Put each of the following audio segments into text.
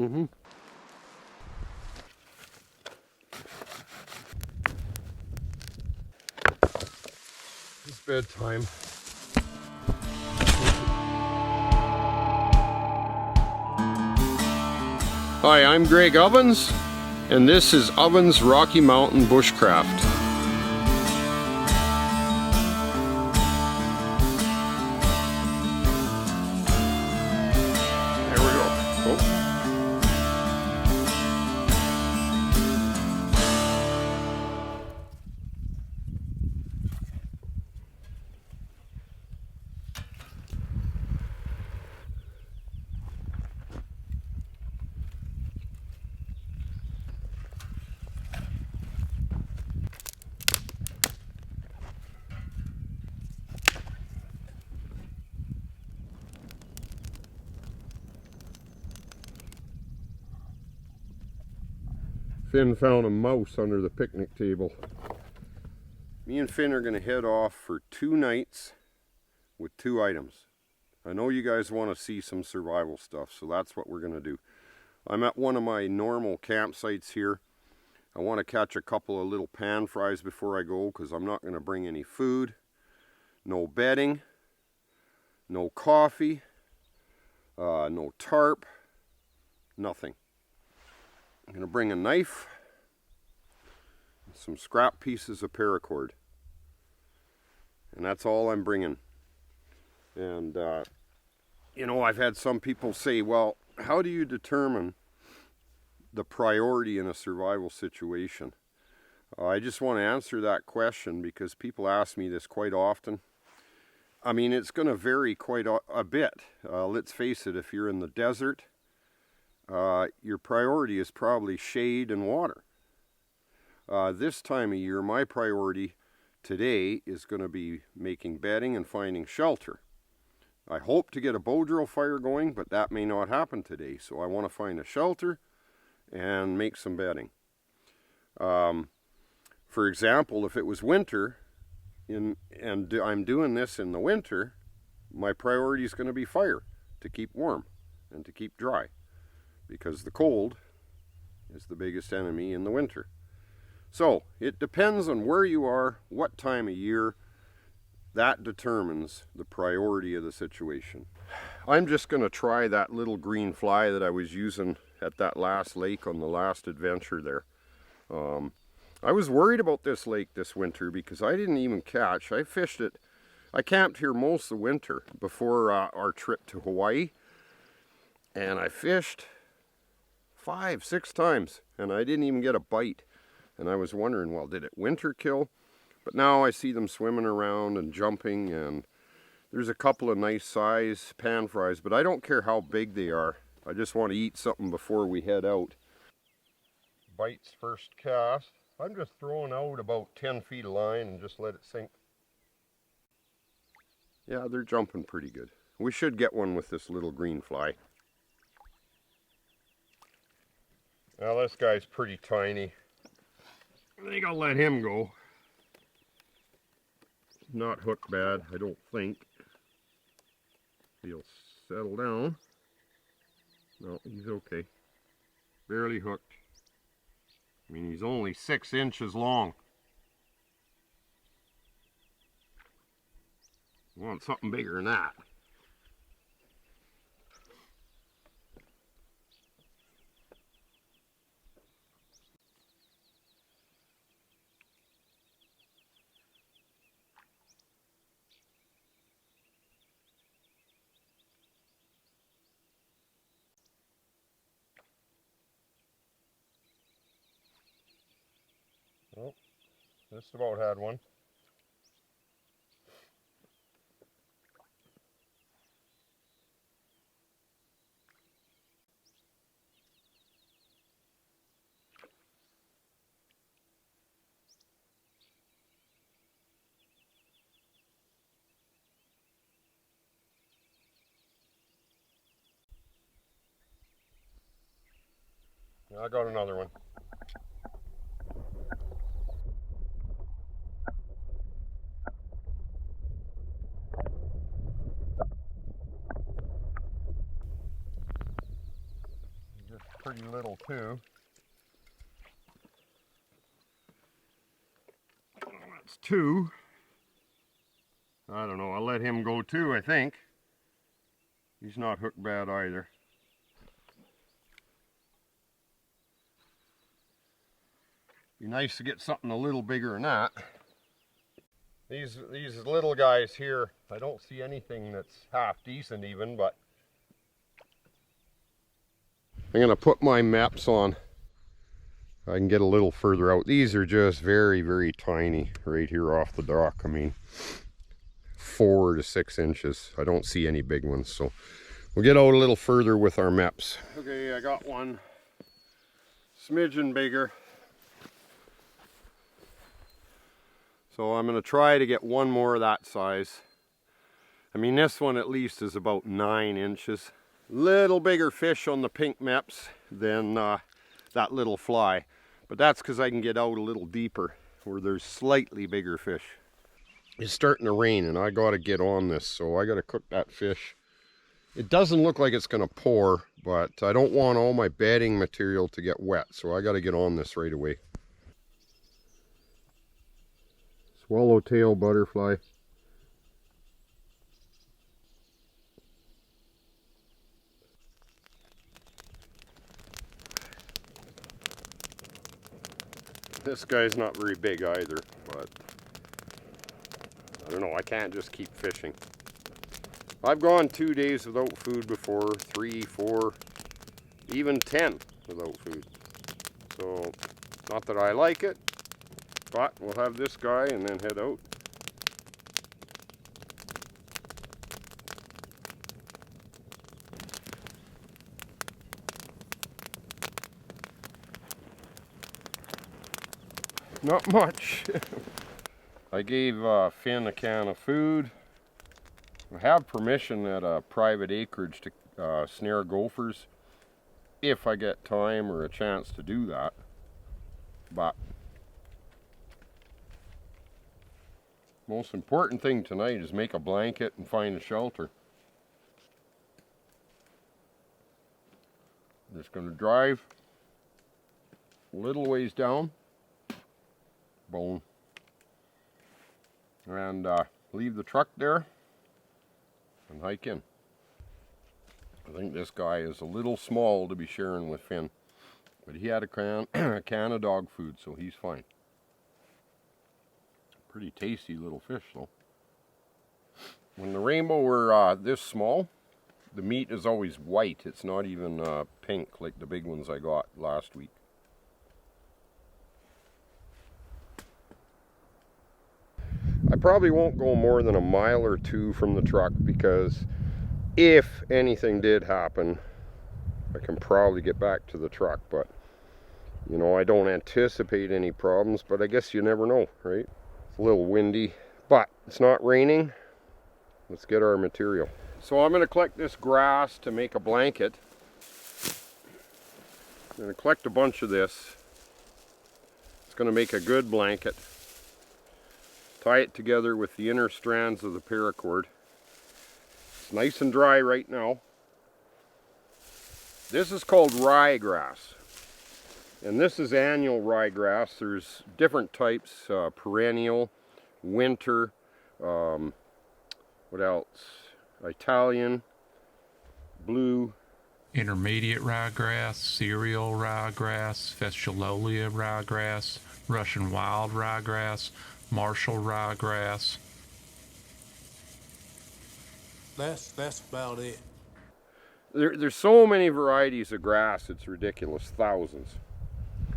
Mm-hmm. It's bedtime. Hi, I'm Greg Ovens, and this is Ovens Rocky Mountain Bushcraft. Finn found a mouse under the picnic table. Me and Finn are going to head off for 2 nights with 2 items. I know you guys want to see some survival stuff, so that's what we're going to do. I'm at one of my normal campsites here. I want to catch a couple of little pan fries before I go because I'm not going to bring any food. No bedding. No coffee. No tarp. Nothing. I'm going to bring a knife, some scrap pieces of paracord, and that's all I'm bringing. And you know, I've had some people say, well, how do you determine the priority in a survival situation? I just want to answer that question because people ask me this quite often. I mean, it's going to vary quite a bit. Let's face it, if you're in the desert, your priority is probably shade and water. This time of year, my priority today is going to be making bedding and finding shelter. I hope to get a bow drill fire going, but that may not happen today. So I want to find a shelter and make some bedding. For example, if it was winter, and I'm doing this in the winter, my priority is going to be fire to keep warm and to keep dry. Because the cold is the biggest enemy in the winter. So it depends on where you are, what time of year. That determines the priority of the situation. I'm just going to try that little green fly that I was using at that last lake on the last adventure there. I was worried about this lake this winter because I didn't even catch. I fished it. I camped here most of the winter before our trip to Hawaii. And I fished 5-6 times and I didn't even get a bite, and I was wondering, well, did it winter kill? But now I see them swimming around and jumping, and there's a couple of nice size pan fries, but I don't care how big they are. I just want to eat something before we head out. Bites first cast. I'm just throwing out about 10 feet of line and just let it sink. Yeah, they're jumping pretty good. We should get one with this little green fly. Now this guy's pretty tiny. I think I'll let him go. Not hooked bad, I don't think. He'll settle down. No, he's okay. Barely hooked. I mean, he's only 6 inches long. I want something bigger than that. Oh, just about had one. I got another one. Just pretty little too. That's 2. I don't know, I'll let him go too, I think. He's not hooked bad either. Be nice to get something a little bigger than that. These little guys here, I don't see anything that's half decent even, but I'm gonna put my maps on. I can get a little further out. These are just very, very tiny right here off the dock. I mean, 4 to 6 inches. I don't see any big ones, so we'll get out a little further with our maps. Okay, I got one smidgen bigger. So I'm going to try to get one more of that size. I mean, this one at least is about 9 inches. Little bigger fish on the pink meps than that little fly. But that's because I can get out a little deeper where there's slightly bigger fish. It's starting to rain and I got to get on this, so I got to cook that fish. It doesn't look like it's going to pour, but I don't want all my bedding material to get wet, so I got to get on this right away. Swallowtail butterfly. This guy's not very big either, but I don't know, I can't just keep fishing. I've gone 2 days without food before, 3, 4, even 10 without food. So, not that I like it, but we'll have this guy and then head out. Not much. I gave Finn a can of food. I have permission at a private acreage to snare gophers if I get time or a chance to do that. But most important thing tonight is make a blanket and find a shelter. I'm just going to drive a little ways down, bone, and leave the truck there and hike in. I think this guy is a little small to be sharing with Finn, but he had a can of dog food, so he's fine. Pretty tasty little fish though. When the rainbow were this small, the meat is always white. It's not even pink like the big ones I got last week. I probably won't go more than a mile or 2 from the truck because if anything did happen, I can probably get back to the truck. But, you know, I don't anticipate any problems, but I guess you never know, right? It's a little windy, but it's not raining. Let's get our material. So I'm going to collect this grass to make a blanket. I'm going to collect a bunch of this. It's going to make a good blanket. Tie it together with the inner strands of the paracord. It's nice and dry right now. This is called ryegrass. And this is annual ryegrass. There's different types, perennial, winter, what else? Italian, blue. Intermediate ryegrass, cereal ryegrass, Fesculolia ryegrass, Russian wild ryegrass, Marshall ryegrass. That's about it. There's so many varieties of grass, it's ridiculous, thousands.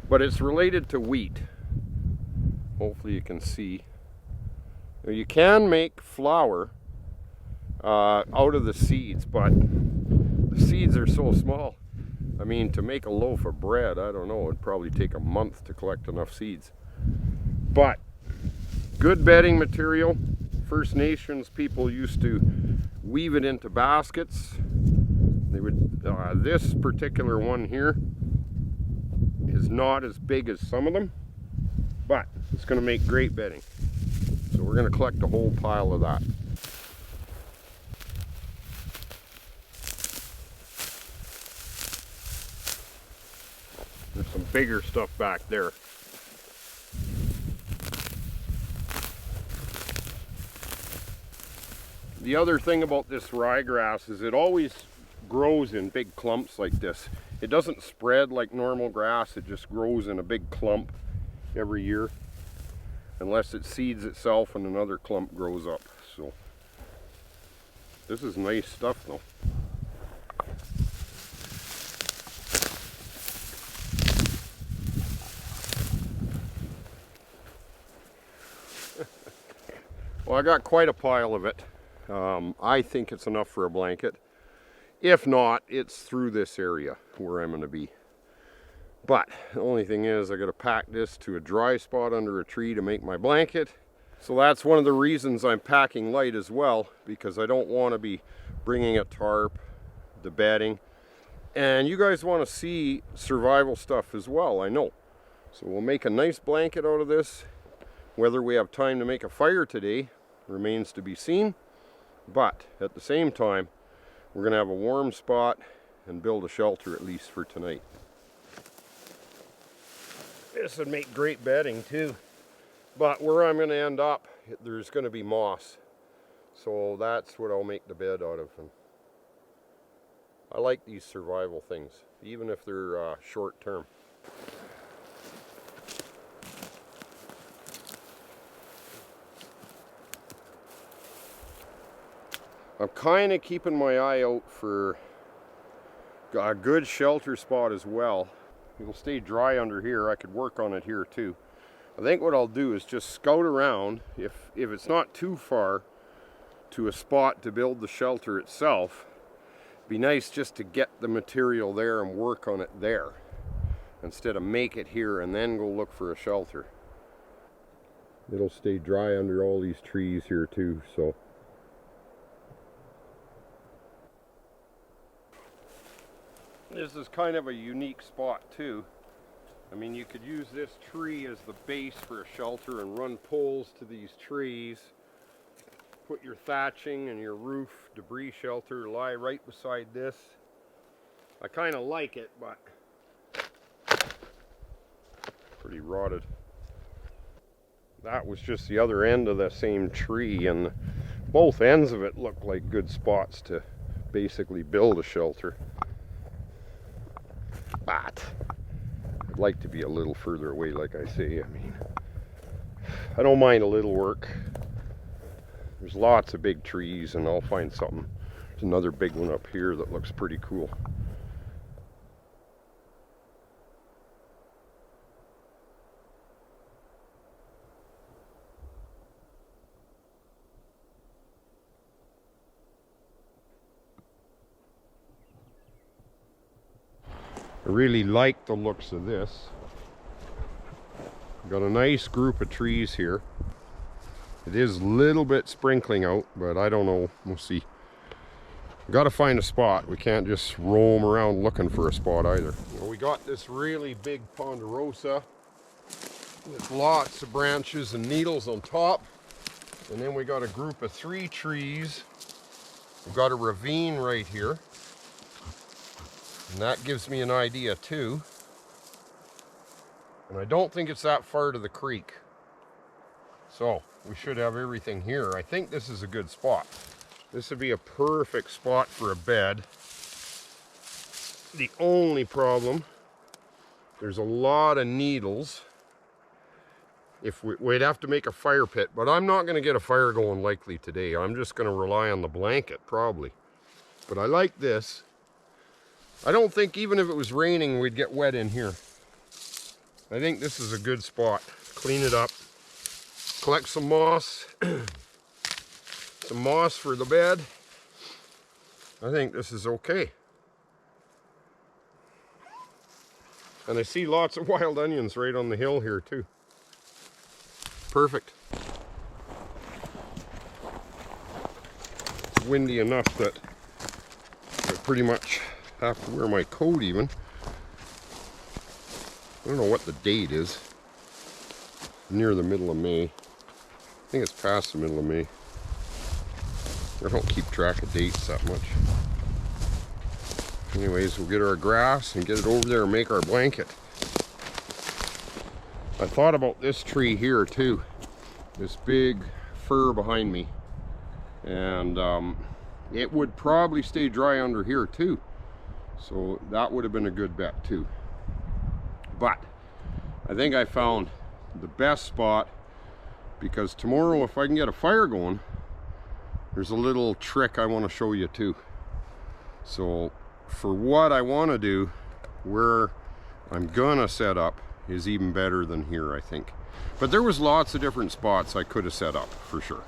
But it's related to wheat. Hopefully you can see. Now you can make flour out of the seeds, but the seeds are so small. I mean, to make a loaf of bread, I don't know, it'd probably take a month to collect enough seeds. But good bedding material. First Nations people used to weave it into baskets. They would, this particular one here is not as big as some of them, but it's going to make great bedding. So we're going to collect a whole pile of that. There's some bigger stuff back there. The other thing about this ryegrass is it always grows in big clumps like this. It doesn't spread like normal grass, it just grows in a big clump every year. Unless it seeds itself and another clump grows up. So this is nice stuff though. Well, I got quite a pile of it. I think it's enough for a blanket. If not, it's through this area where I'm going to be. But the only thing is I got to pack this to a dry spot under a tree to make my blanket. So that's one of the reasons I'm packing light as well, because I don't want to be bringing a tarp, the bedding. And you guys want to see survival stuff as well, I know. So we'll make a nice blanket out of this. Whether we have time to make a fire today remains to be seen. But at the same time, we're going to have a warm spot and build a shelter at least for tonight. This would make great bedding too. But where I'm going to end up, there's going to be moss. So that's what I'll make the bed out of. And I like these survival things, even if they're short term. I'm kind of keeping my eye out for a good shelter spot as well. It'll stay dry under here. I could work on it here too. I think what I'll do is just scout around, if it's not too far to a spot to build the shelter itself. It'd be nice just to get the material there and work on it there, instead of make it here and then go look for a shelter. It'll stay dry under all these trees here too, so. This is kind of a unique spot too. I mean, you could use this tree as the base for a shelter and run poles to these trees. Put your thatching and your roof debris shelter lie right beside this. I kind of like it, but pretty rotted. That was just the other end of the same tree, and both ends of it look like good spots to basically build a shelter. But I'd like to be a little further away, like I say. I mean, I don't mind a little work. There's lots of big trees, and I'll find something. There's another big one up here that looks pretty cool. I really like the looks of this. Got a nice group of trees here. It is a little bit sprinkling out, but I don't know. We'll see. Got to find a spot. We can't just roam around looking for a spot either. Well, we got this really big ponderosa with lots of branches and needles on top. And then we got a group of 3 trees. We've got a ravine right here. And that gives me an idea too. And I don't think it's that far to the creek. So we should have everything here. I think this is a good spot. This would be a perfect spot for a bed. The only problem, there's a lot of needles. We'd have to make a fire pit, but I'm not going to get a fire going likely today. I'm just going to rely on the blanket probably. But I like this. I don't think even if it was raining we'd get wet in here. I think this is a good spot. Clean it up. Collect some moss. Some moss for the bed. I think this is okay. And I see lots of wild onions right on the hill here too. Perfect. It's windy enough that I pretty much have to wear my coat even. I don't know what the date is. Near the middle of May. I think it's past the middle of May. I don't keep track of dates that much. Anyways, we'll get our grass and get it over there and make our blanket. I thought about this tree here too. This big fir behind me. And it would probably stay dry under here too. So that would have been a good bet too. But I think I found the best spot, because tomorrow if I can get a fire going, there's a little trick I want to show you too. So for what I want to do, where I'm gonna set up is even better than here, I think. But there was lots of different spots I could have set up for sure.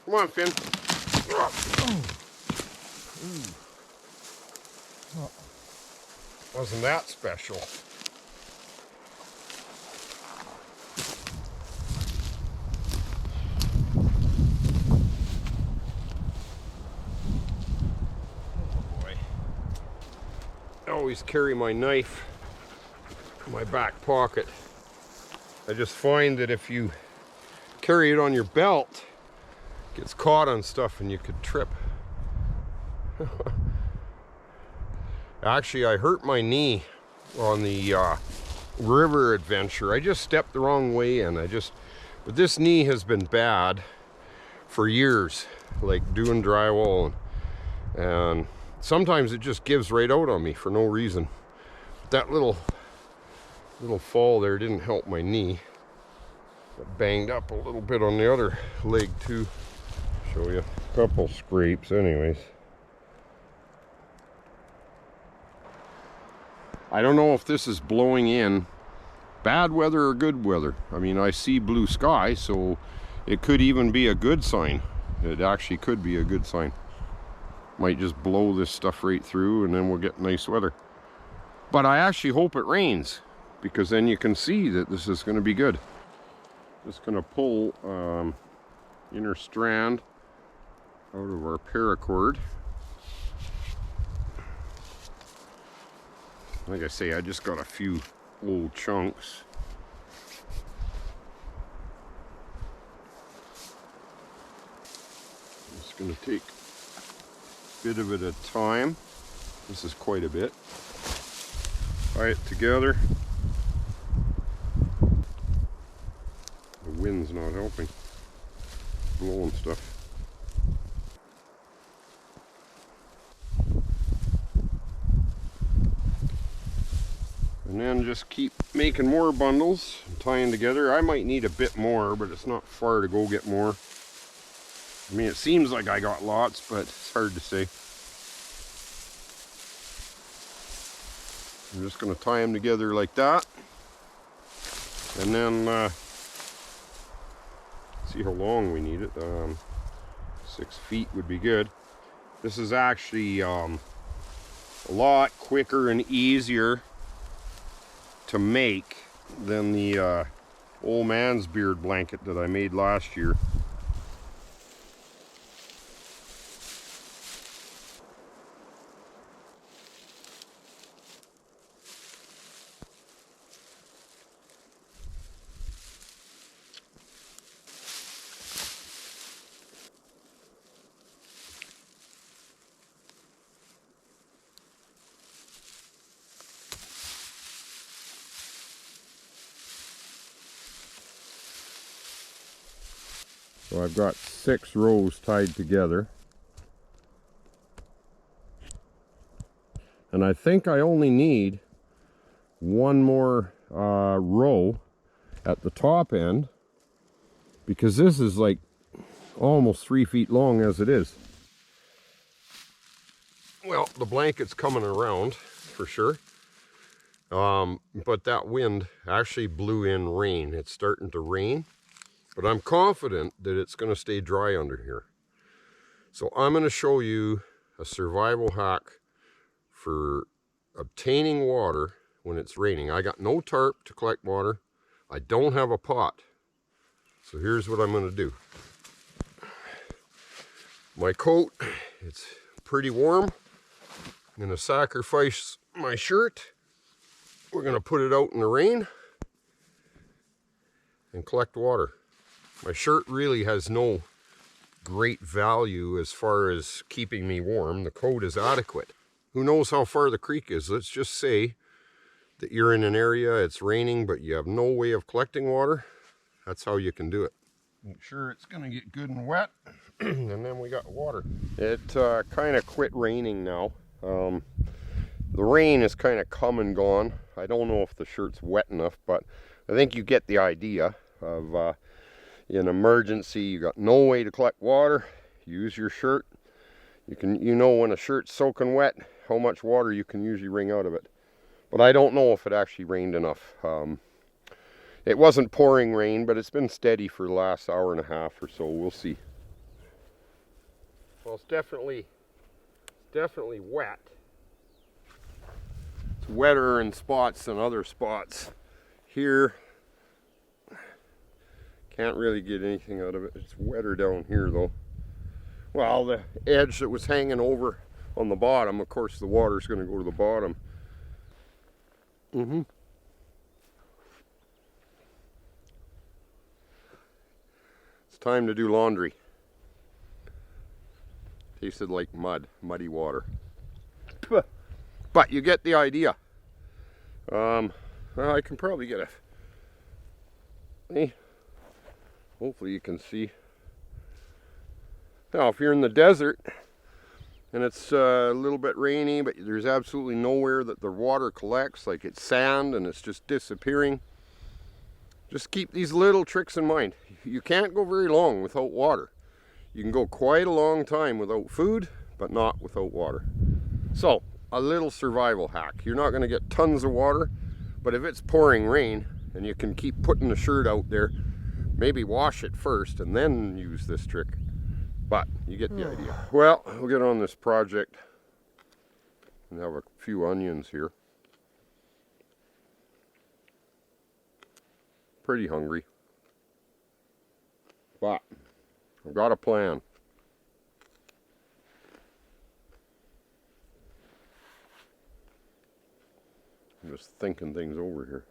Come on, Finn. Wasn't that special? Oh boy. I always carry my knife in my back pocket. I just find that if you carry it on your belt, gets caught on stuff and you could trip. Actually, I hurt my knee on the river adventure. I just stepped the wrong way, and but this knee has been bad for years, like doing drywall, and sometimes it just gives right out on me for no reason. That little fall there didn't help my knee. Got banged up a little bit on the other leg too. Show you a couple scrapes anyways. I don't know if this is blowing in bad weather or good weather. I mean, I see blue sky, so it could even be a good sign. It actually could be a good sign. Might just blow this stuff right through and then we'll get nice weather. But I actually hope it rains, because then you can see that this is going to be good. Just going to pull inner strand out of our paracord. Like I say, I just got a few old chunks. Just going to take a bit of it at a time. This is quite a bit. Tie it together. The wind's not helping. Blowing stuff. And then just keep making more bundles and tying together. I might need a bit more, but it's not far to go get more. I mean, it seems like I got lots, but it's hard to say. I'm just going to tie them together like that. And then see how long we need it. 6 feet would be good. This is actually a lot quicker and easier to make than the old man's beard blanket that I made last year. So I've got 6 rows tied together. And I think I only need one more row at the top end, because this is like almost 3 feet long as it is. Well, the blanket's coming around for sure. But that wind actually blew in rain. It's starting to rain. but I'm confident that it's going to stay dry under here. So I'm going to show you a survival hack for obtaining water when it's raining. I got no tarp to collect water. I don't have a pot. So here's what I'm going to do. My coat, it's pretty warm. I'm going to sacrifice my shirt. We're going to put it out in the rain and collect water. My shirt really has no great value as far as keeping me warm. The coat is adequate. Who knows how far the creek is? Let's just say that you're in an area, it's raining, but you have no way of collecting water. That's how you can do it. Make sure it's going to get good and wet, and then we got water. It kind of quit raining now. The rain is kind of come and gone. I don't know if the shirt's wet enough, but I think you get the idea of in emergency, you got no way to collect water, use your shirt. You know when a shirt's soaking wet, how much water you can usually wring out of it. But I don't know if it actually rained enough. It wasn't pouring rain, but it's been steady for the last hour and a half or so. We'll see. Well, it's definitely wet. It's wetter in spots than other spots. Here, can't really get anything out of it. It's wetter down here though. Well, the edge that was hanging over on the bottom, of course the water's going to go to the bottom. It's time to do laundry. Tasted like muddy water. But you get the idea. Well, I can probably get hopefully you can see. Now, if you're in the desert and it's a little bit rainy, but there's absolutely nowhere that the water collects, like it's sand and it's just disappearing, just keep these little tricks in mind. You can't go very long without water. You can go quite a long time without food, but not without water. So, a little survival hack. You're not going to get tons of water, but if it's pouring rain and you can keep putting the shirt out there, maybe wash it first and then use this trick. But you get the idea. Well, we'll get on this project and have a few onions here. Pretty hungry. But I've got a plan. I'm just thinking things over here.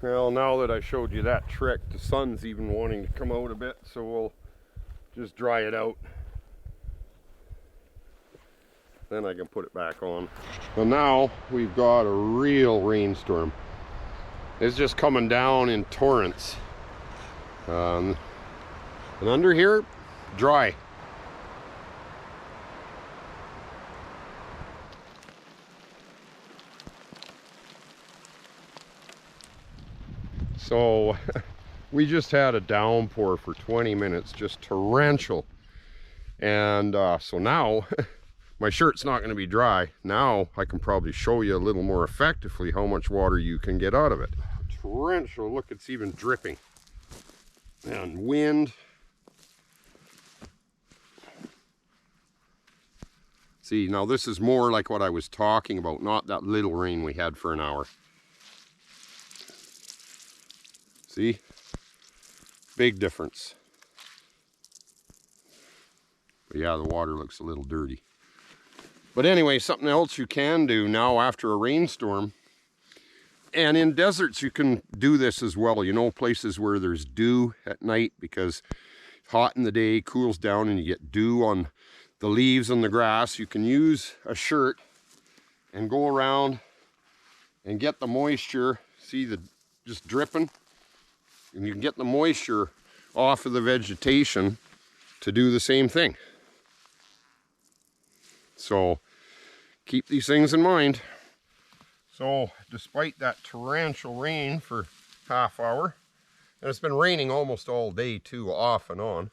Well, now that I showed you that trick, the sun's even wanting to come out a bit, so we'll just dry it out. Then I can put it back on. Well, now we've got a real rainstorm. It's just coming down in torrents. And under here, dry. So we just had a downpour for 20 minutes, just torrential. And so now my shirt's not going to be dry. Now I can probably show you a little more effectively how much water you can get out of it. Torrential, look, it's even dripping. And wind. See, now this is more like what I was talking about, not that little rain we had for an hour. See? Big difference. But yeah, the water looks a little dirty. But anyway, something else you can do now after a rainstorm, and in deserts you can do this as well. You know, places where there's dew at night, because hot in the day, cools down, and you get dew on the leaves and the grass. You can use a shirt and go around and get the moisture. See the just dripping? And you can get the moisture off of the vegetation to do the same thing. So keep these things in mind. So despite that torrential rain for half hour, and it's been raining almost all day too, off and on,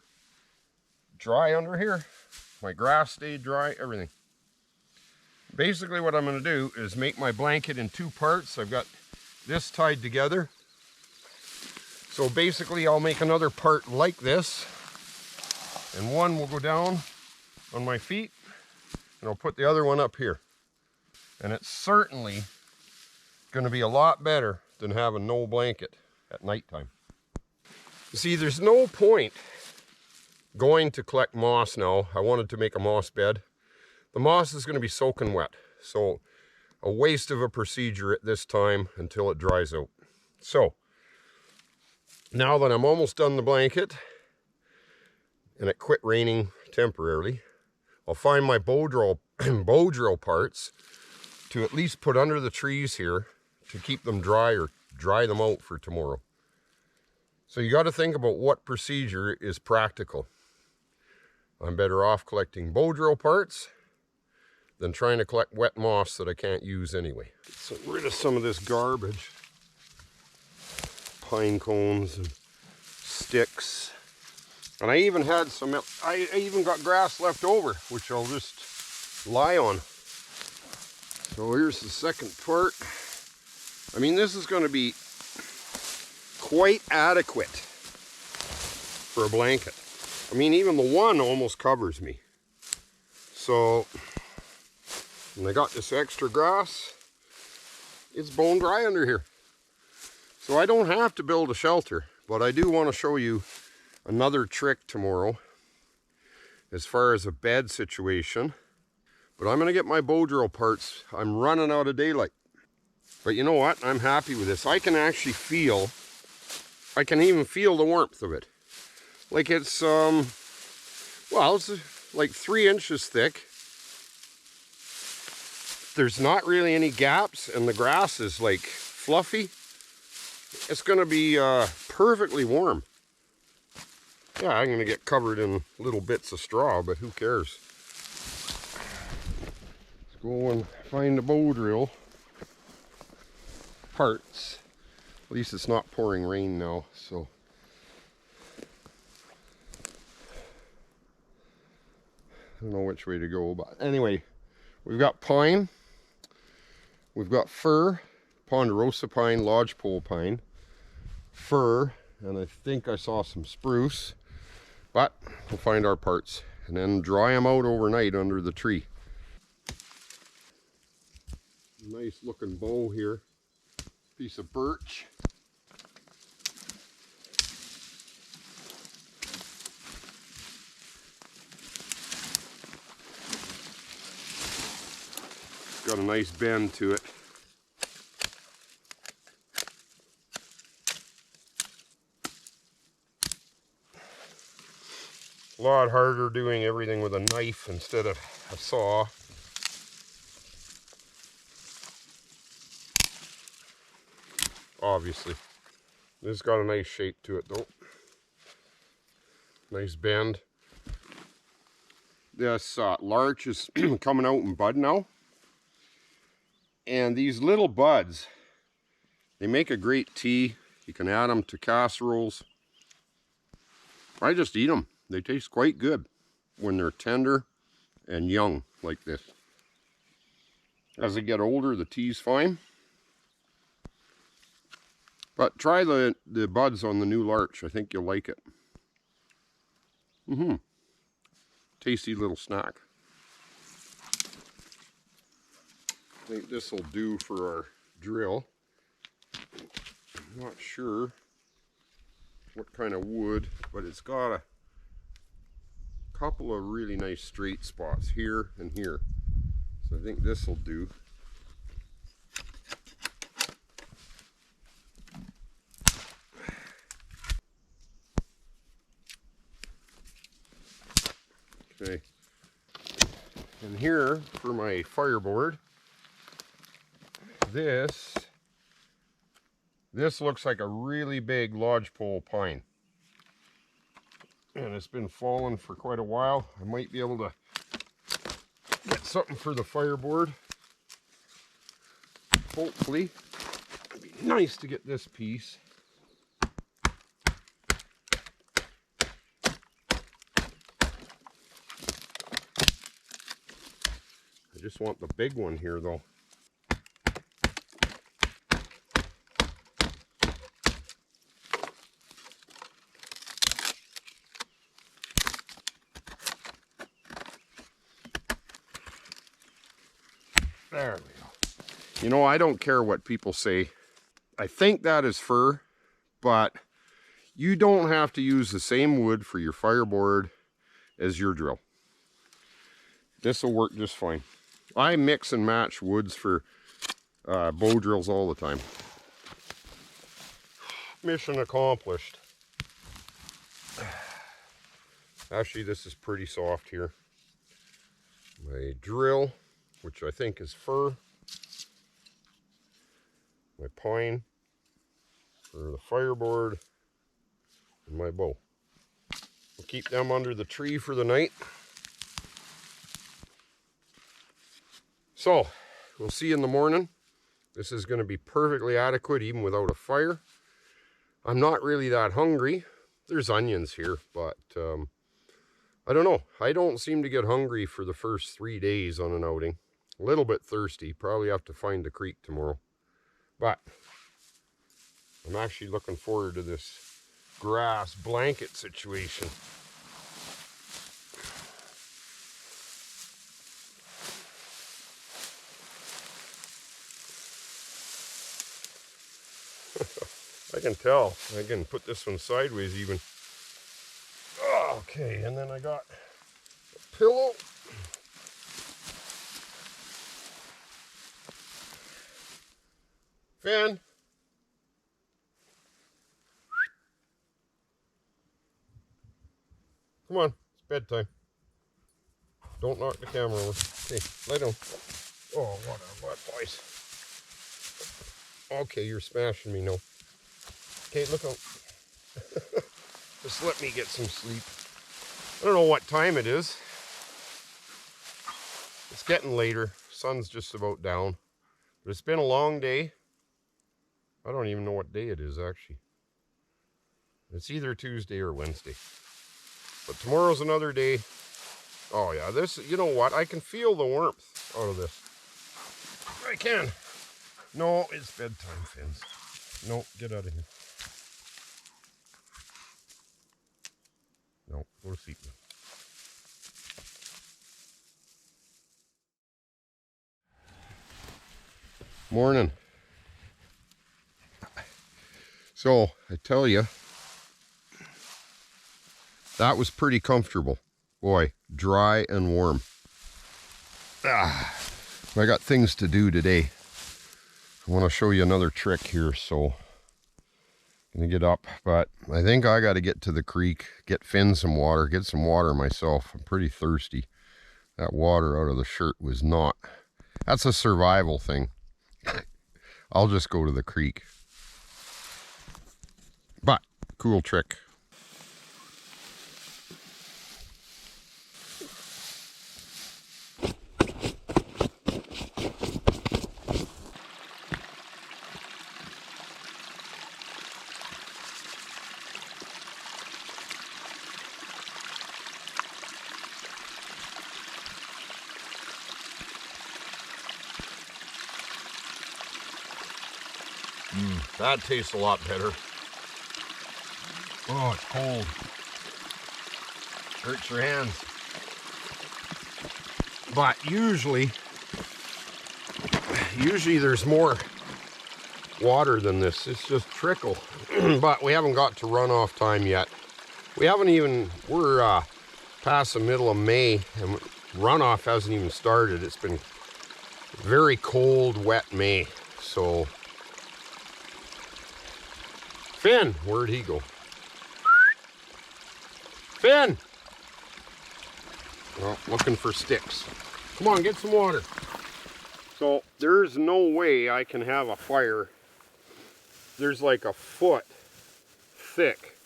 dry under here. My grass stayed dry, everything. Basically what I'm going to do is make my blanket in two parts. I've got this tied together So basically I'll make another part like this, and one will go down on my feet, and I'll put the other one up here. And it's certainly going to be a lot better than having no blanket at nighttime. You see, there's no point going to collect moss now. I wanted to make a moss bed. The moss is going to be soaking wet, so a waste of a procedure at this time until it dries out. So now that I'm almost done the blanket and it quit raining temporarily, I'll find my bow drill parts to at least put under the trees here to keep them dry or dry them out for tomorrow. So you got to think about what procedure is practical. I'm better off collecting bow drill parts than trying to collect wet moss that I can't use anyway. Get rid of some of this garbage. Pine cones and sticks. And I even had some, I even got grass left over, which I'll just lie on. So here's the second part. I mean, this is going to be quite adequate for a blanket. I mean, even the one almost covers me. So, and I got this extra grass. It's bone dry under here. So I don't have to build a shelter, but I do want to show you another trick tomorrow as far as a bed situation. But I'm going to get my bow drill parts. I'm running out of daylight. But you know what? I'm happy with this. I can actually feel, I can even feel the warmth of it. Like it's, well, it's like 3 inches thick. There's not really any gaps, and the grass is like fluffy. It's going to be perfectly warm. Yeah, I'm going to get covered in little bits of straw, but who cares? Let's go and find the bow drill parts. At least it's not pouring rain now, so. I don't know which way to go, but anyway, we've got pine, we've got fir, ponderosa pine, lodgepole pine, fir, and I think I saw some spruce, but we'll find our parts and then dry them out overnight under the tree. Nice looking bow here, piece of birch. Got a nice bend to it. A lot harder doing everything with a knife instead of a saw. Obviously. This has got a nice shape to it though. Nice bend. This larch is coming out in bud now. And these little buds, they make a great tea. You can add them to casseroles. I just eat them. They taste quite good when they're tender and young like this. As they get older, the tea's fine. But try the buds on the new larch. I think you'll like it. Tasty little snack. I think this will do for our drill. I'm not sure what kind of wood, but it's got a couple of really nice straight spots here and here. So I think this will do. Okay. And here for my fireboard, this looks like a really big lodgepole pine. And it's been falling for quite a while. I might be able to get something for the fireboard. Hopefully. It'd be nice to get this piece. I just want the big one here though. There we go. You know, I don't care what people say. I think that is fir, but you don't have to use the same wood for your fireboard as your drill. This will work just fine. I mix and match woods for bow drills all the time. Mission accomplished. Actually, this is pretty soft here. My drill, which I think is fir. My pine for the fireboard. And my bow. We'll keep them under the tree for the night. So, we'll see in the morning. This is going to be perfectly adequate even without a fire. I'm not really that hungry. There's onions here, but I don't know. I don't seem to get hungry for the first 3 days on an outing. A little bit thirsty. Probably have to find the creek tomorrow. But I'm actually looking forward to this grass blanket situation. I can tell. I can put this one sideways even. Okay, and then I got a pillow. Fan. Come on, it's bedtime. Don't knock the camera over. Okay, lie down. Oh, what a butt, boys. Okay, you're smashing me now. Okay, look out. Just let me get some sleep. I don't know what time it is. It's getting later. Sun's just about down. But it's been a long day. I don't even know what day it is, actually. It's either Tuesday or Wednesday. But tomorrow's another day. Oh yeah, this, you know what? I can feel the warmth out of this. I can. No, it's bedtime, Fins. No, get out of here. No, go to sleep now. Morning. So, I tell you, that was pretty comfortable. Boy, dry and warm. I got things to do today. I want to show you another trick here, so I'm gonna get up, but I think I got to get to the creek, get Finn some water, get some water myself. I'm pretty thirsty. That water out of the shirt was not. That's a survival thing. I'll just go to the creek. But, cool trick. That tastes a lot better. Oh, it's cold. Hurts your hands. But usually there's more water than this. It's just trickle. But we haven't got to runoff time yet. We're past the middle of May and runoff hasn't even started. It's been very cold, wet May. So Finn, where'd he go? Finn! Oh, looking for sticks. Come on, get some water. So there's no way I can have a fire. There's like a foot thick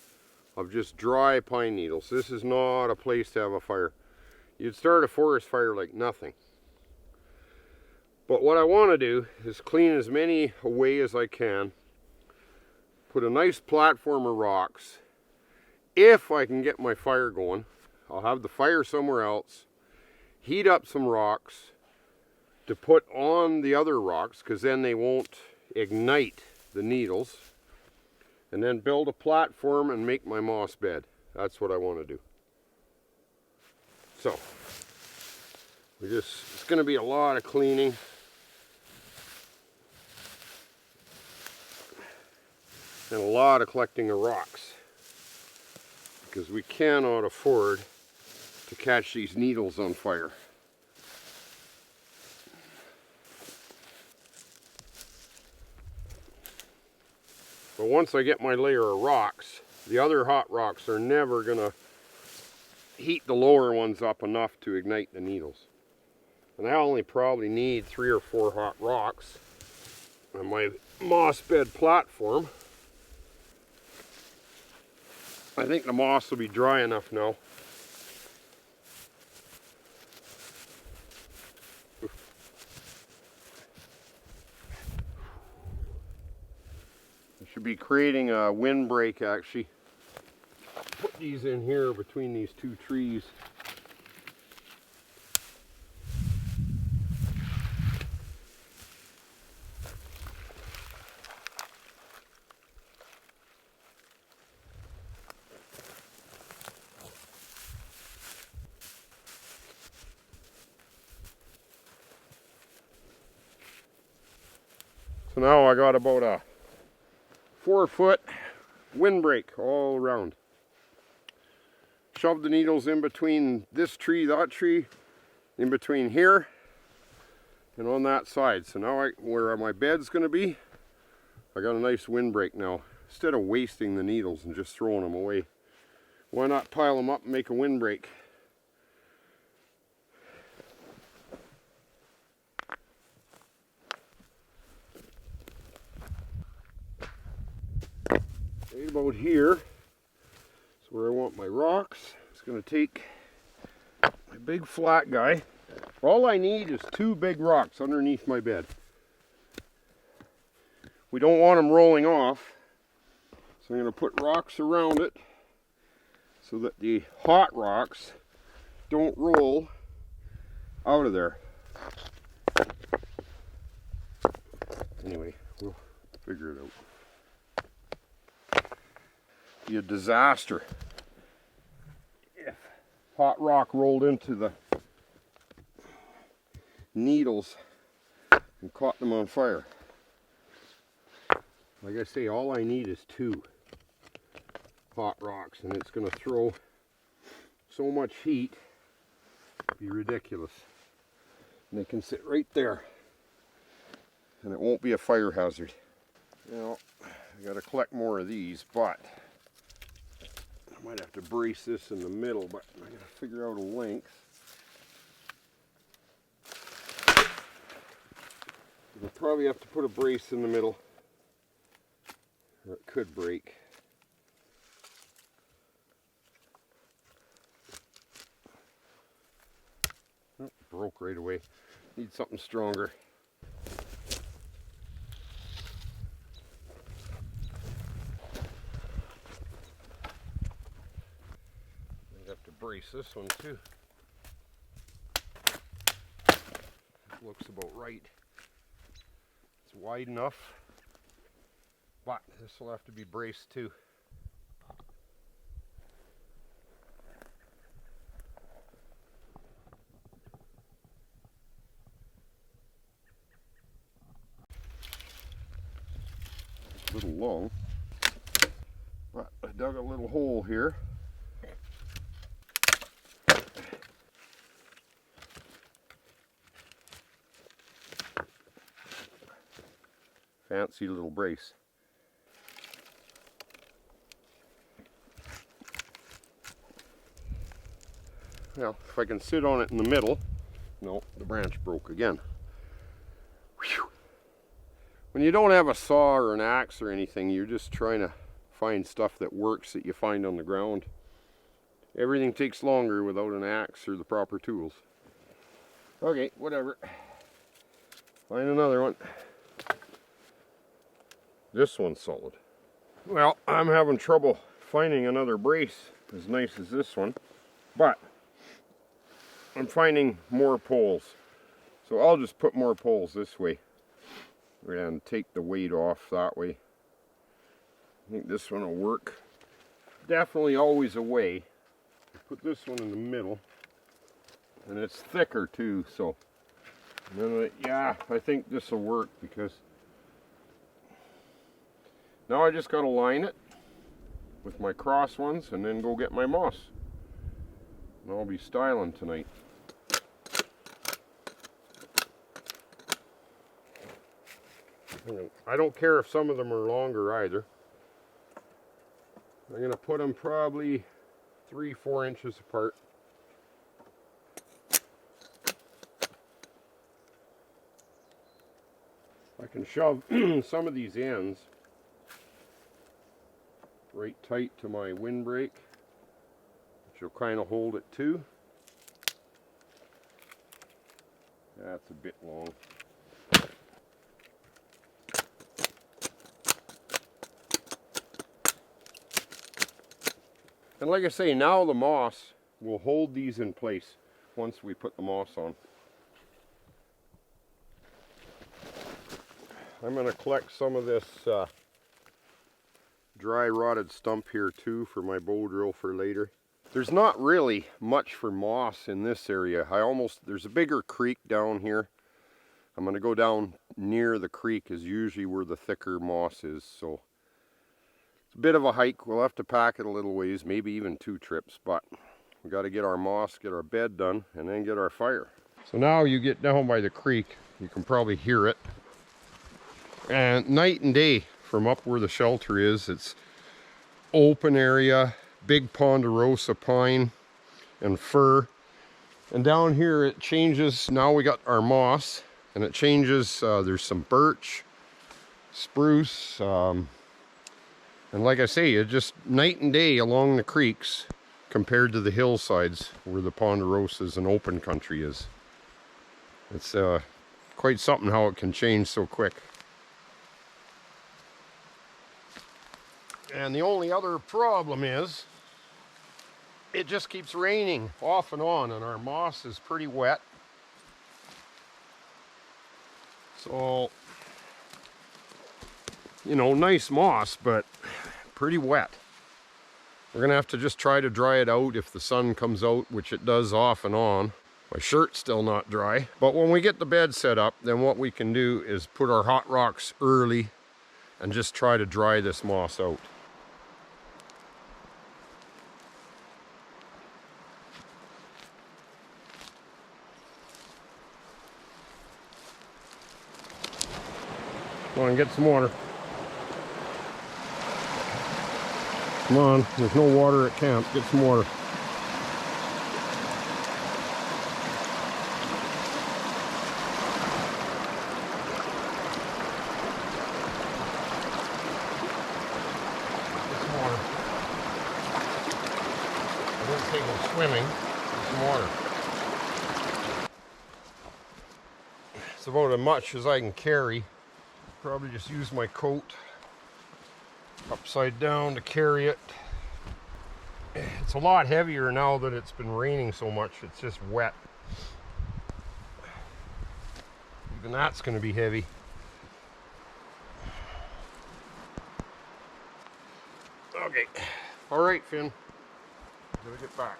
of just dry pine needles. This is not a place to have a fire. You'd start a forest fire like nothing. But what I want to do is clean as many away as I can. Put a nice platform of rocks. If I can get my fire going, I'll have the fire somewhere else. Heat up some rocks to put on the other rocks, because then they won't ignite the needles. And then build a platform and make my moss bed. That's what I want to do. So, it's going to be a lot of cleaning. and a lot of collecting of rocks, because we cannot afford to catch these needles on fire. But once I get my layer of rocks, the other hot rocks are never going to heat the lower ones up enough to ignite the needles. And I only probably need 3 or 4 hot rocks on my moss bed platform. I think the moss will be dry enough now. I should be creating a windbreak actually. Put these in here between these 2 trees. So now I got about a 4-foot windbreak all around. Shove the needles in between this tree, that tree, in between here, and on that side. So now where my bed's going to be, I got a nice windbreak now. Instead of wasting the needles and just throwing them away, why not pile them up and make a windbreak? Right about here is where I want my rocks. It's going to take my big flat guy. All I need is 2 big rocks underneath my bed. We don't want them rolling off, so I'm going to put rocks around it so that the hot rocks don't roll out of there. Anyway, we'll figure it out. Be a disaster if hot rock rolled into the needles and caught them on fire. Like I say, all I need is 2 hot rocks, and it's going to throw so much heat, it'd be ridiculous. And they can sit right there, and it won't be a fire hazard. Now, I got to collect more of these, but I might have to brace this in the middle, but I gotta figure out a length. I'll probably have to put a brace in the middle, or it could break. Oh, broke right away. Need something stronger. Brace this one too. It looks about right. It's wide enough, but this will have to be braced too. It's a little long, but I dug a little hole here. Fancy little brace. Well, if I can sit on it in the middle. No, the branch broke again. Whew. When you don't have a saw or an axe or anything, you're just trying to find stuff that works that you find on the ground. Everything takes longer without an axe or the proper tools. Okay, whatever. Find another one. This one's solid. Well, I'm having trouble finding another brace as nice as this one, but I'm finding more poles. So I'll just put more poles this way and take the weight off that way. I think this one will work. Definitely always a way. Put this one in the middle, and it's thicker too, so and then yeah, I think this will work, because Now I just got to line it with my cross ones and then go get my moss. And I'll be styling tonight. I don't care if some of them are longer either. I'm going to put them probably 3-4 inches apart. I can shove some of these ends right tight to my windbreak, which will kind of hold it too. That's a bit long. And like I say, now the moss will hold these in place once we put the moss on. I'm going to collect some of this dry rotted stump here too for my bow drill for later. There's not really much for moss in this area. There's a bigger creek down here. I'm going to go down near the creek is usually where the thicker moss is, so it's a bit of a hike. We'll have to pack it a little ways, maybe even 2 trips, but we got to get our moss, get our bed done, and then get our fire. So now you get down by the creek, you can probably hear it. And night and day from up where the shelter is, it's open area, big ponderosa pine and fir. And down here it changes. Now we got our moss and it changes. There's some birch, spruce, and like I say, it just night and day along the creeks compared to the hillsides where the ponderosas and open country is. It's quite something how it can change so quick. And the only other problem is it just keeps raining off and on, and our moss is pretty wet. So, you know, nice moss, but pretty wet. We're gonna have to just try to dry it out if the sun comes out, which it does off and on. My shirt's still not dry. But when we get the bed set up, then what we can do is put our hot rocks early and just try to dry this moss out. Come on, get some water. Come on, there's no water at camp. Get some water. Get some water. I didn't say go swimming. Get some water. It's about as much as I can carry. Probably just use my coat upside down to carry it. It's a lot heavier now that it's been raining so much. It's just wet. Even that's going to be heavy. Okay. All right, Finn. Gotta get back.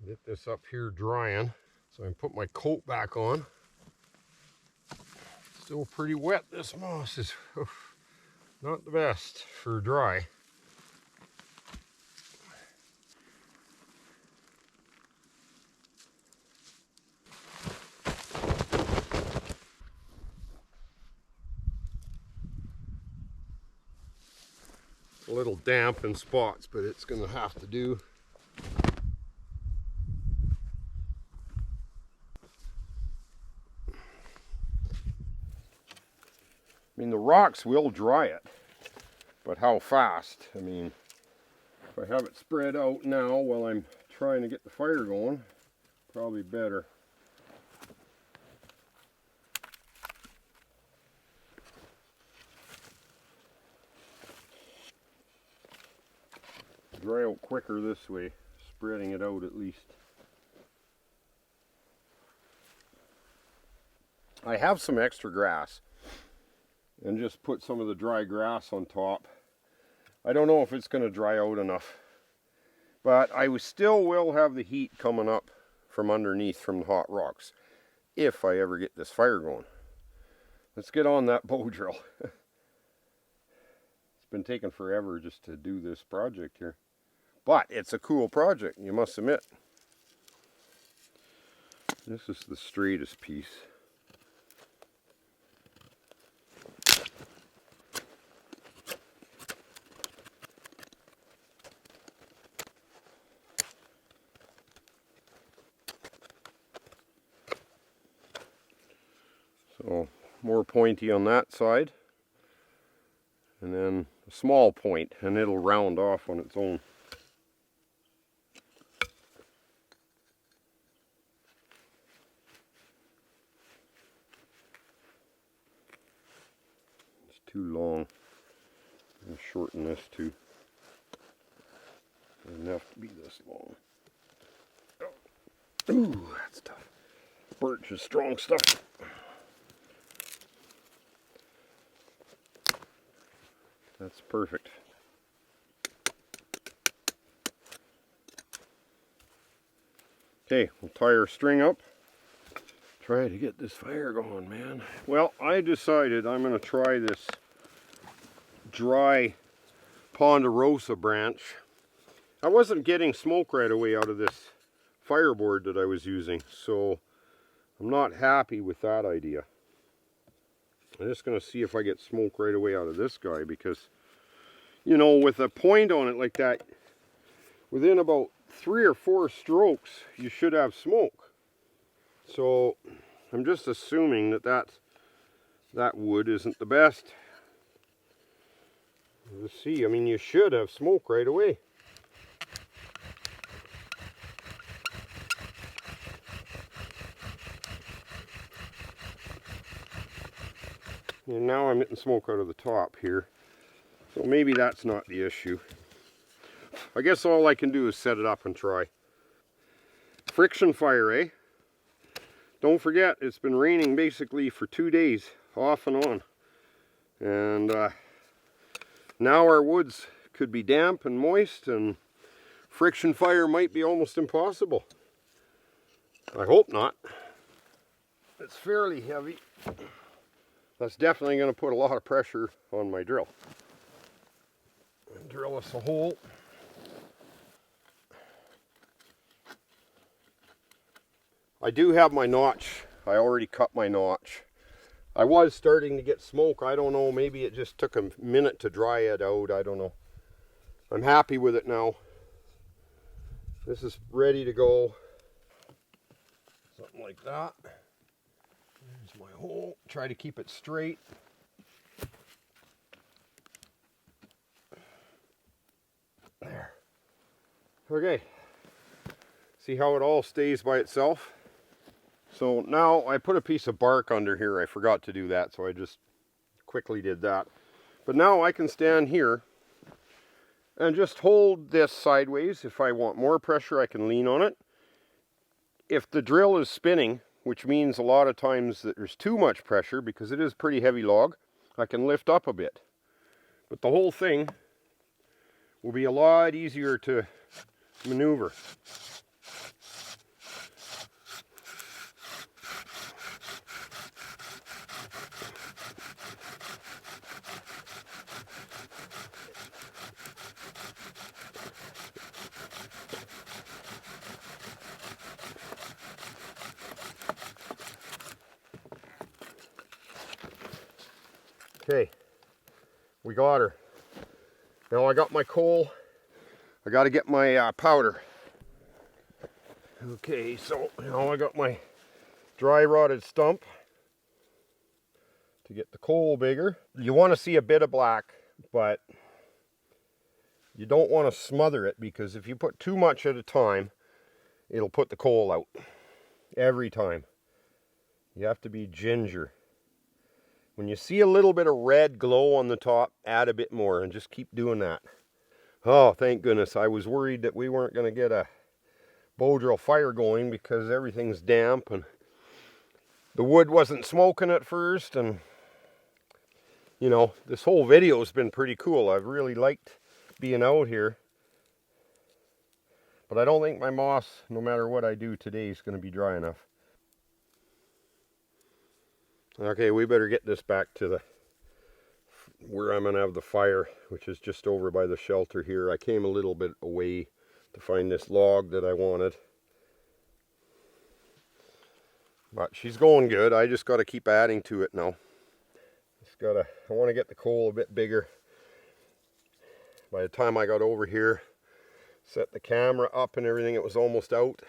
Get this up here drying, so I can put my coat back on. Still pretty wet. This moss is not the best for dry. It's a little damp in spots, but it's going to have to do. I mean, the rocks will dry it, but how fast? I mean, if I have it spread out now while I'm trying to get the fire going, probably better. Dry out quicker this way, spreading it out at least. I have some extra grass. and just put some of the dry grass on top. I don't know if it's going to dry out enough, but I still will have the heat coming up from underneath from the hot rocks if I ever get this fire going. Let's get on that bow drill. It's been taking forever just to do this project here, but it's a cool project, you must admit. This is the straightest piece. So more pointy on that side, and then a small point, and it'll round off on its own. It's too long. I'm going to shorten this too. It doesn't have to be this long. Ooh, that's tough. Birch is strong stuff. That's perfect. Okay, we'll tie our string up. Try to get this fire going, man. Well, I decided I'm going to try this dry ponderosa branch. I wasn't getting smoke right away out of this fireboard that I was using, so I'm not happy with that idea. I'm just going to see if I get smoke right away out of this guy, because, you know, with a point on it like that, within about 3 or 4 strokes, you should have smoke. So I'm just assuming that wood isn't the best. Let's see, I mean, you should have smoke right away. And now I'm getting smoke out of the top here. So maybe that's not the issue. I guess all I can do is set it up and try. Friction fire, eh? Don't forget, it's been raining basically for 2 days, off and on. And now our woods could be damp and moist, and friction fire might be almost impossible. I hope not. It's fairly heavy. That's definitely going to put a lot of pressure on my drill. Drill us a hole. I do have my notch. I already cut my notch. I was starting to get smoke. I don't know, maybe it just took a minute to dry it out. I don't know. I'm happy with it now. This is ready to go. Something like that. There's my hole. Try to keep it straight. There. Okay. See how it all stays by itself? So now I put a piece of bark under here. I forgot to do that, so I just quickly did that. But now I can stand here and just hold this sideways. If I want more pressure, I can lean on it. If the drill is spinning, which means a lot of times that there's too much pressure because it is a pretty heavy log, I can lift up a bit. But the whole thing will be a lot easier to maneuver. Okay, we got her. Now I got my coal. I got to get my powder. Okay, so now I got my dry rotted stump to get the coal bigger. You want to see a bit of black, but you don't want to smother it, because if you put too much at a time, it'll put the coal out every time. You have to be ginger. When you see a little bit of red glow on the top, add a bit more and just keep doing that. Oh, thank goodness. I was worried that we weren't going to get a bow drill fire going because everything's damp and the wood wasn't smoking at first. And you know, this whole video has been pretty cool. I've really liked being out here. But I don't think my moss, no matter what I do today, is going to be dry enough. Okay, we better get this back to where I'm going to have the fire, which is just over by the shelter here. I came a little bit away to find this log that I wanted. But she's going good. I just got to keep adding to it now. I want to get the coal a bit bigger. By the time I got over here, set the camera up and everything, it was almost out.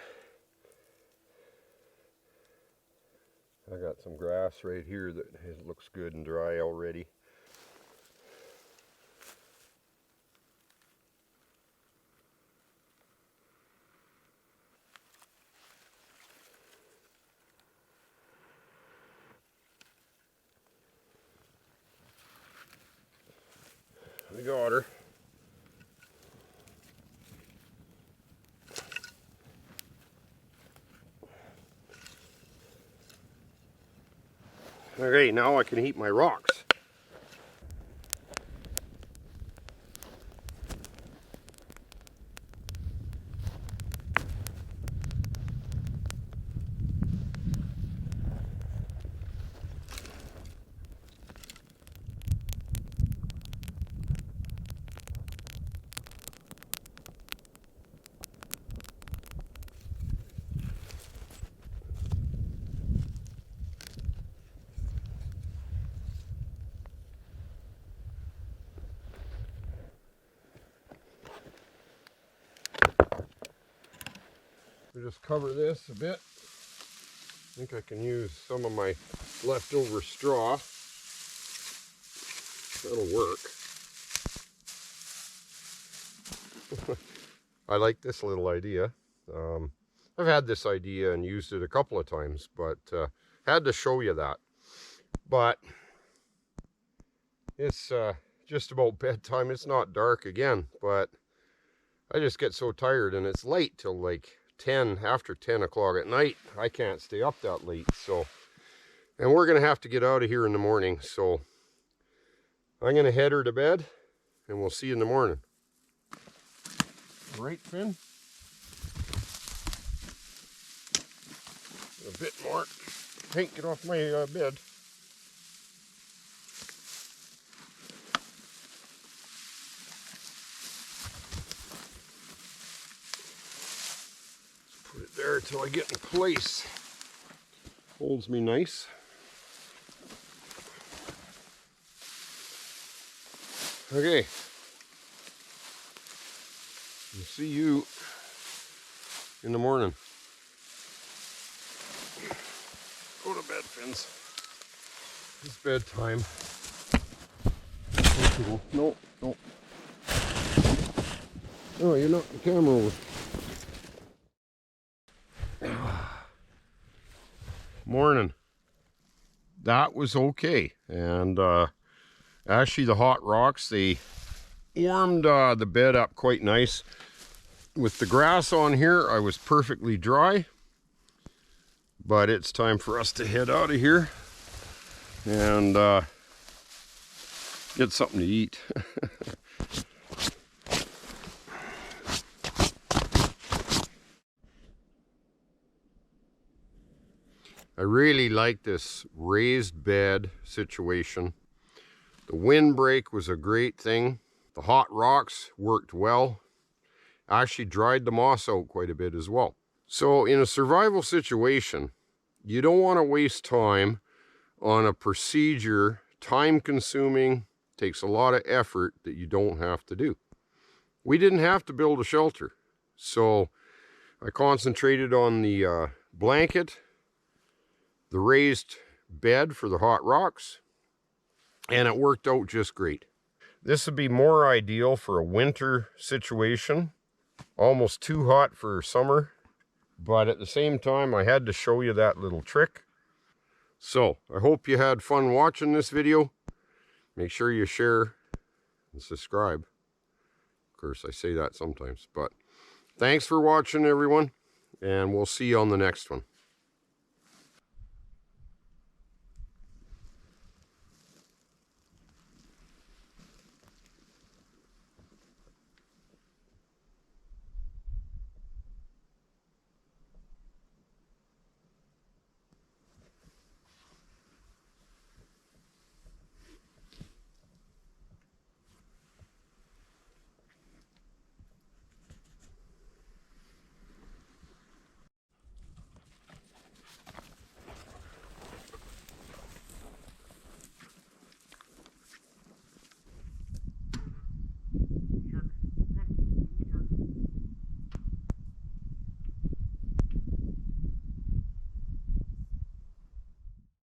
I got some grass right here that looks good and dry already. We got her. Okay, now I can heat my rocks. Just cover this a bit. I think I can use some of my leftover straw. That'll work. I like this little idea. I've had this idea and used it a couple of times, but had to show you that. But it's just about bedtime. It's not dark again, but I just get so tired, and it's late till like after 10 o'clock at night. I can't stay up that late, so, and we're gonna have to get out of here in the morning, so I'm gonna head her to bed and we'll see you in the morning. Right, Finn? A bit more. Hank, get off my bed. Put it there till I get in place. Holds me nice. Okay. We'll see you in the morning. Go to bed, Fins. It's bedtime. No, no. Oh, you knocked the camera over. Morning. That was okay. And actually the hot rocks, they warmed the bed up quite nice. With the grass on here, I was perfectly dry. But it's time for us to head out of here and get something to eat. I really like this raised bed situation. The windbreak was a great thing. The hot rocks worked well. I actually dried the moss out quite a bit as well. So in a survival situation, you don't want to waste time on a procedure, time consuming, takes a lot of effort that you don't have to do. We didn't have to build a shelter. So I concentrated on the blanket, the raised bed for the hot rocks, and it worked out just great. This would be more ideal for a winter situation, almost too hot for summer, but at the same time I had to show you that little trick. So I hope you had fun watching this video. Make sure you share and subscribe. Of course, I say that sometimes, but thanks for watching, everyone, and we'll see you on the next one.